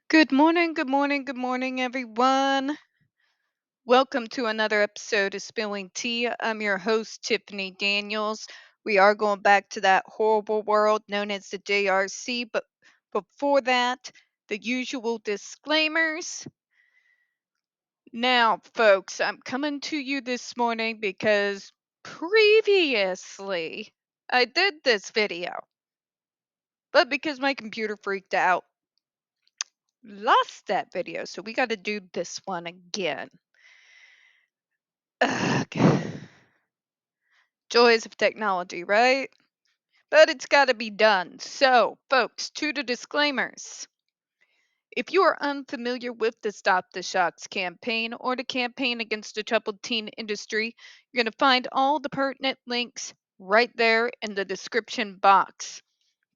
Good morning, good morning, good morning, everyone. Welcome to another episode of Spilling Tea. I'm your host, Tiffany Daniels. We are going back to that horrible world known as the JRC, but before that, the usual disclaimers. Now, folks, I'm coming to you this morning because previously I did this video, but because my computer freaked out, lost that video, so we got to do this one again. Ugh. Joys of technology, right? But it's got to be done. So, folks, to the disclaimers. If you are unfamiliar with the Stop the Shocks campaign or the campaign against the troubled teen industry, you're going to find all the pertinent links right there in the description box.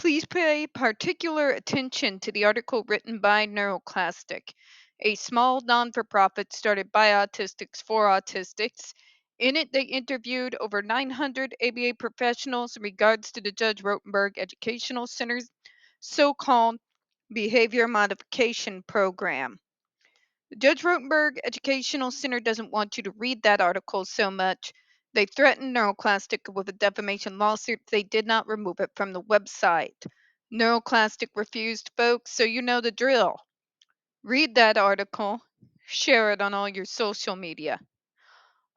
Please pay particular attention to the article written by NeuroClastic, a small non for profit started by autistics for autistics. In it, they interviewed over 900 ABA professionals in regards to the Judge Rotenberg Educational Center's so called behavior modification program. The Judge Rotenberg Educational Center doesn't want you to read that article so much. They threatened NeuroClastic with a defamation lawsuit if they did not remove it from the website. NeuroClastic refused, folks, so you know the drill. Read that article, share it on all your social media.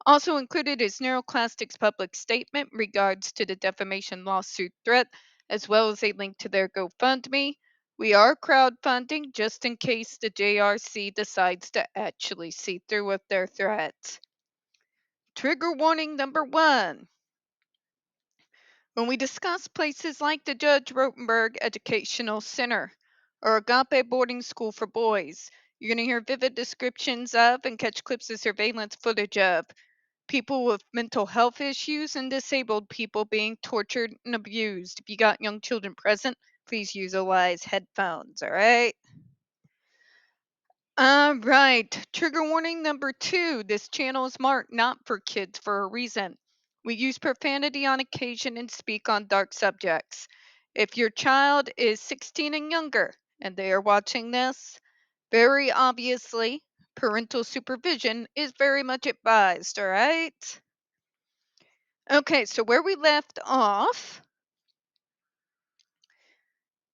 Also included is NeuroClastic's public statement in regards to the defamation lawsuit threat, as well as a link to their GoFundMe. We are crowdfunding just in case the JRC decides to actually see through with their threats. Trigger warning number 1. When we discuss places like the Judge Rotenberg Educational Center or Agape Boarding School for Boys, you're going to hear vivid descriptions of and catch clips of surveillance footage of people with mental health issues and disabled people being tortured and abused. If you got young children present, please utilize headphones, all right? All right. Trigger warning number 2. This channel is marked not for kids for a reason. We use profanity on occasion and speak on dark subjects. If your child is 16 and younger and they are watching this, very obviously, parental supervision is very much advised, all right? Okay, so where we left off,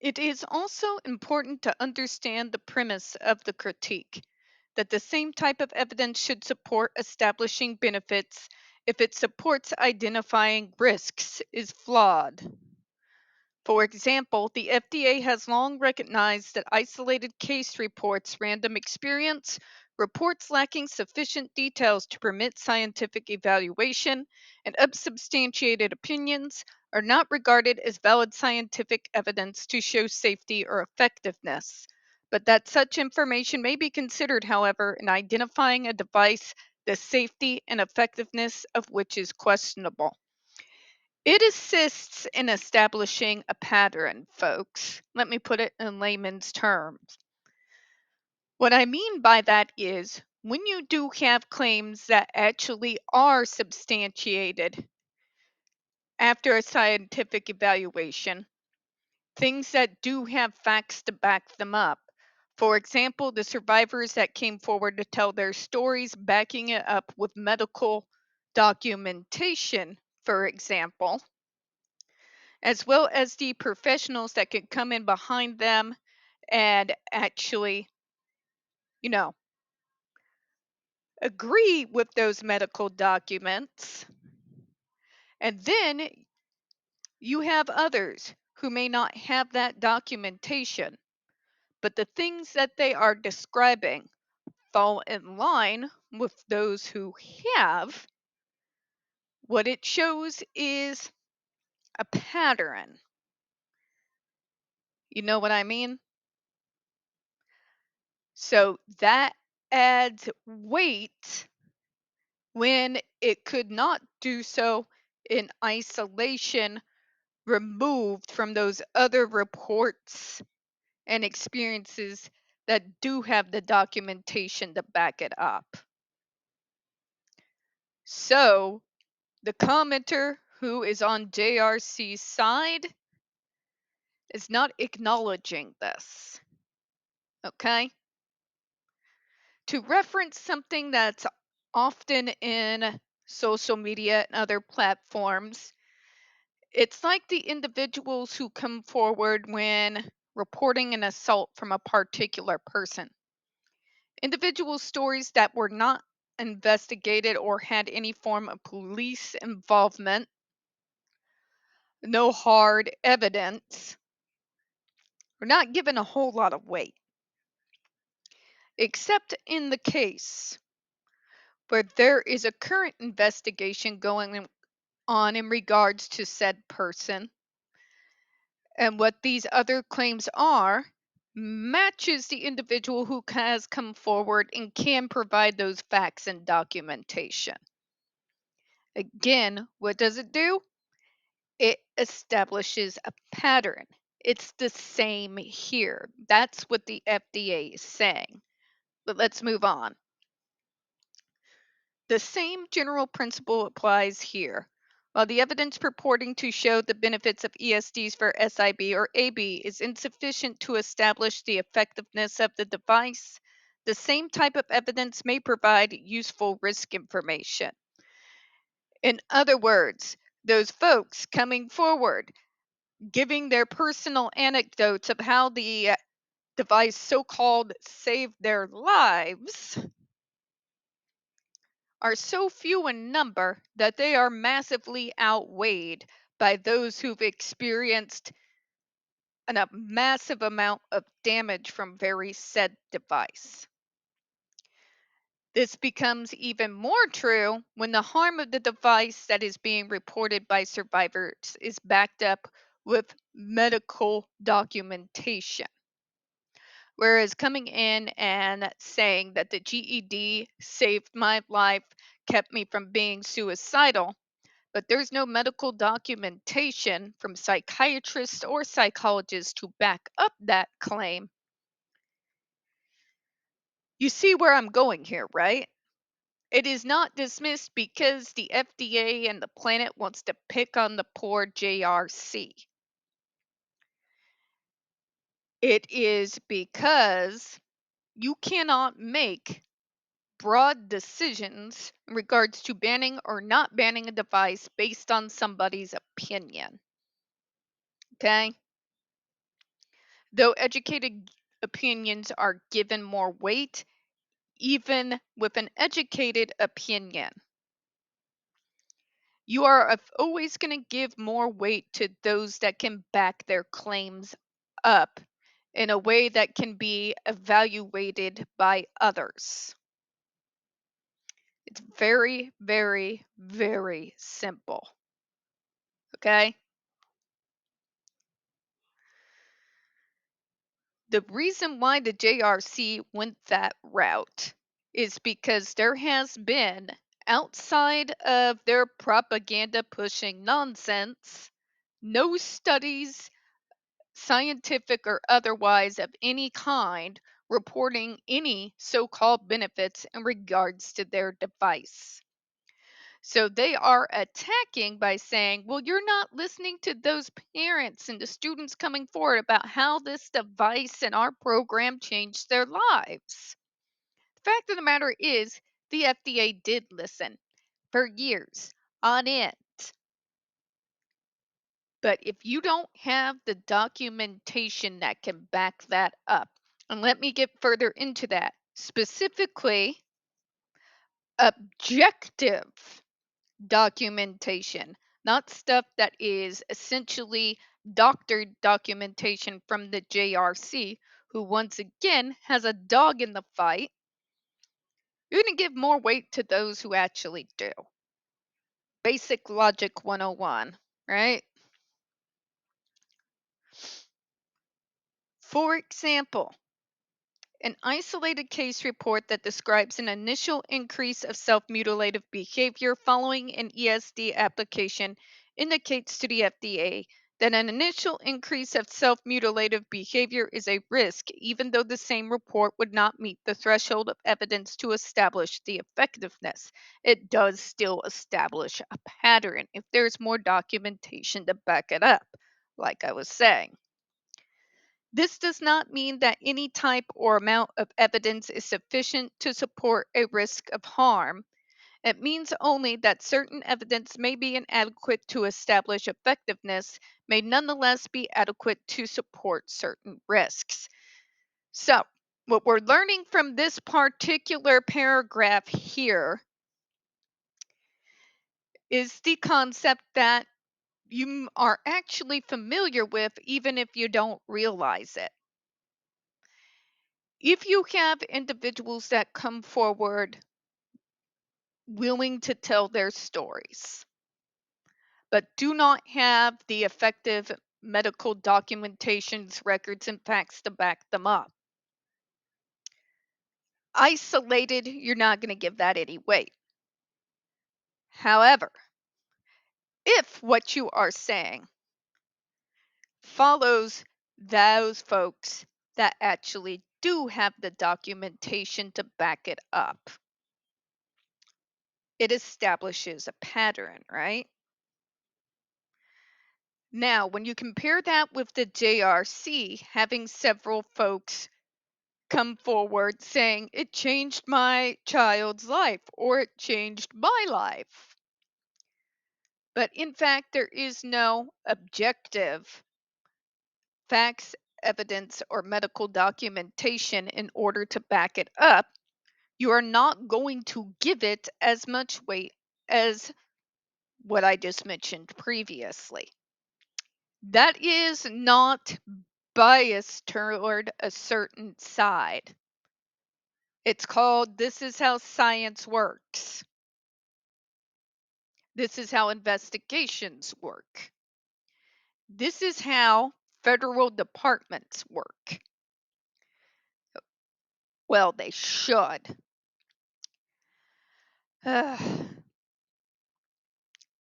it is also important to understand the premise of the critique that the same type of evidence should support establishing benefits if it supports identifying risks is flawed. For example, the FDA has long recognized that isolated case reports, random experience, reports lacking sufficient details to permit scientific evaluation, and unsubstantiated opinions are not regarded as valid scientific evidence to show safety or effectiveness, but that such information may be considered, however, in identifying a device the safety and effectiveness of which is questionable. It assists in establishing a pattern, folks. Let me put it in layman's terms. What I mean by that is when you do have claims that actually are substantiated after a scientific evaluation, things that do have facts to back them up. For example, the survivors that came forward to tell their stories, backing it up with medical documentation, for example, as well as the professionals that could come in behind them and actually, you know, agree with those medical documents. And then you have others who may not have that documentation, but the things that they are describing fall in line with those who have. What it shows is a pattern. You know what I mean? So that adds weight when it could not do so in isolation, removed from those other reports and experiences that do have the documentation to back it up. So, the commenter who is on JRC's side is not acknowledging this. Okay? To reference something that's often in social media and other platforms, it's like the individuals who come forward when reporting an assault from a particular person. Individual stories that were not investigated or had any form of police involvement, no hard evidence, were not given a whole lot of weight, except in the case where there is a current investigation going on in regards to said person, and what these other claims are matches the individual who has come forward and can provide those facts and documentation. Again, what does it do? It establishes a pattern. It's the same here. That's what the FDA is saying. But let's move on. The same general principle applies here. While the evidence purporting to show the benefits of ESDs for SIB or AB is insufficient to establish the effectiveness of the device, the same type of evidence may provide useful risk information. In other words, those folks coming forward, giving their personal anecdotes of how the device so called saved their lives are so few in number that they are massively outweighed by those who've experienced a massive amount of damage from very said device. This becomes even more true when the harm of the device that is being reported by survivors is backed up with medical documentation. Whereas coming in and saying that the GED saved my life, kept me from being suicidal, but there's no medical documentation from psychiatrists or psychologists to back up that claim. You see where I'm going here, right? It is not dismissed because the FDA and the planet wants to pick on the poor JRC. It is because you cannot make broad decisions in regards to banning or not banning a device based on somebody's opinion. Okay? Though educated opinions are given more weight, even with an educated opinion, you are always going to give more weight to those that can back their claims up in a way that can be evaluated by others. It's very, very, very simple. Okay? The reason why the JRC went that route is because there has been, outside of their propaganda pushing nonsense, no studies, scientific or otherwise, of any kind reporting any so called benefits in regards to their device. So they are attacking by saying, well, you're not listening to those parents and the students coming forward about how this device and our program changed their lives. The fact of the matter is, the FDA did listen for years on end. But if you don't have the documentation that can back that up, and let me get further into that, specifically objective documentation, not stuff that is essentially doctored documentation from the JRC, who once again has a dog in the fight, you're going to give more weight to those who actually do. Basic logic 101, right? For example, an isolated case report that describes an initial increase of self mutilative behavior following an ESD application indicates to the FDA that an initial increase of self mutilative behavior is a risk, even though the same report would not meet the threshold of evidence to establish the effectiveness. It does still establish a pattern if there's more documentation to back it up, like I was saying. This does not mean that any type or amount of evidence is sufficient to support a risk of harm. It means only that certain evidence may be inadequate to establish effectiveness, may nonetheless be adequate to support certain risks. So, what we're learning from this particular paragraph here is the concept that you are actually familiar with, even if you don't realize it. If you have individuals that come forward willing to tell their stories, but do not have the effective medical documentations, records, and facts to back them up, isolated, you're not going to give that any weight. However, if what you are saying follows those folks that actually do have the documentation to back it up, it establishes a pattern, right? Now, when you compare that with the JRC having several folks come forward saying it changed my child's life or it changed my life, but in fact, there is no objective facts, evidence, or medical documentation in order to back it up, you are not going to give it as much weight as what I just mentioned previously. That is not biased toward a certain side. It's called "This is how science works." This is how investigations work. This is how federal departments work. Well, they should.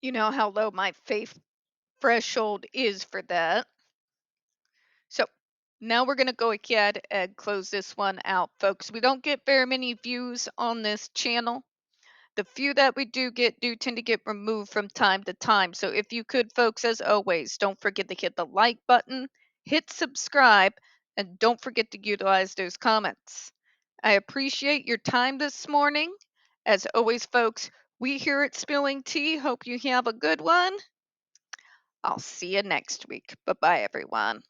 You know how low my faith threshold is for that. So now we're going to go ahead and close this one out, folks. We don't get very many views on this channel. The few that we do tend to get removed from time to time. So if you could, folks, as always, don't forget to hit the like button, hit subscribe, and don't forget to utilize those comments. I appreciate your time this morning. As always, folks, we here at Spilling Tea hope you have a good one. I'll see you next week. Bye bye, everyone.